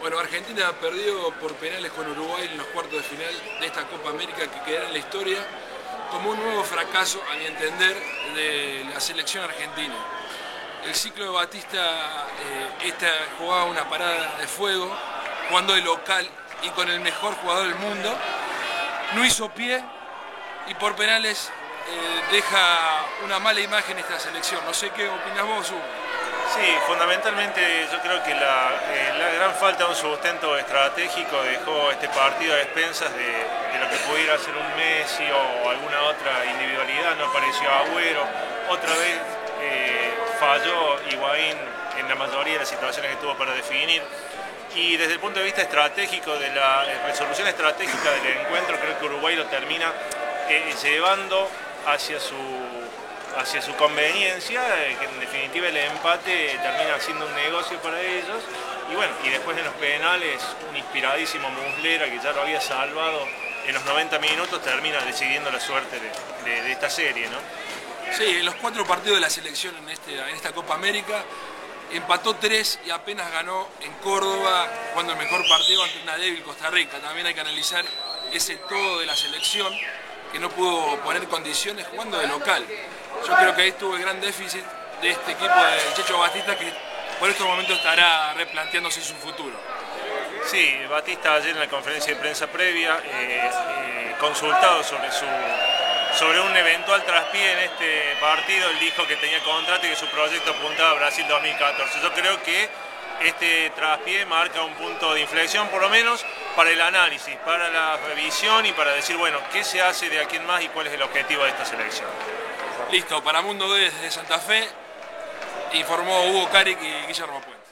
Bueno, Argentina perdió por penales con Uruguay en los cuartos de final de esta Copa América que quedará en la historia como un nuevo fracaso, a mi entender, de la selección argentina. El ciclo de Batista jugaba una parada de fuego, jugando de local y con el mejor jugador del mundo. No hizo pie y por penales deja una mala imagen esta selección. No sé qué opinas vos, Hugo. Sí, fundamentalmente yo creo que la gran falta de un sustento estratégico dejó este partido a expensas de lo que pudiera ser un Messi o alguna otra individualidad. No apareció Agüero, otra vez falló Higuaín en la mayoría de las situaciones que tuvo para definir. Y desde el punto de vista estratégico, de la resolución estratégica del encuentro, creo que Uruguay lo termina llevando hacia su conveniencia, que en definitiva el empate termina siendo un negocio para ellos. Y bueno, y después en los penales, un inspiradísimo Muslera, que ya lo había salvado en los 90 minutos, termina decidiendo la suerte de esta serie, ¿no? Sí, en los 4 partidos de la selección en esta Copa América, empató 3 y apenas ganó en Córdoba, jugando el mejor partido ante una débil Costa Rica. También hay que analizar ese todo de la selección, que no pudo poner condiciones jugando de local. Yo creo que ahí estuvo el gran déficit de este equipo del Checho Batista, que por estos momentos estará replanteándose su futuro. Sí, Batista ayer en la conferencia de prensa previa, consultado sobre un eventual traspié en este partido, él dijo que tenía contrato y que su proyecto apuntaba a Brasil 2014. Yo creo que este traspié marca un punto de inflexión, por lo menos para el análisis, para la revisión y para decir, bueno, qué se hace de aquí en más y cuál es el objetivo de esta selección. Listo, para Mundo D desde Santa Fe, informó Hugo Caric y Guillermo Puente.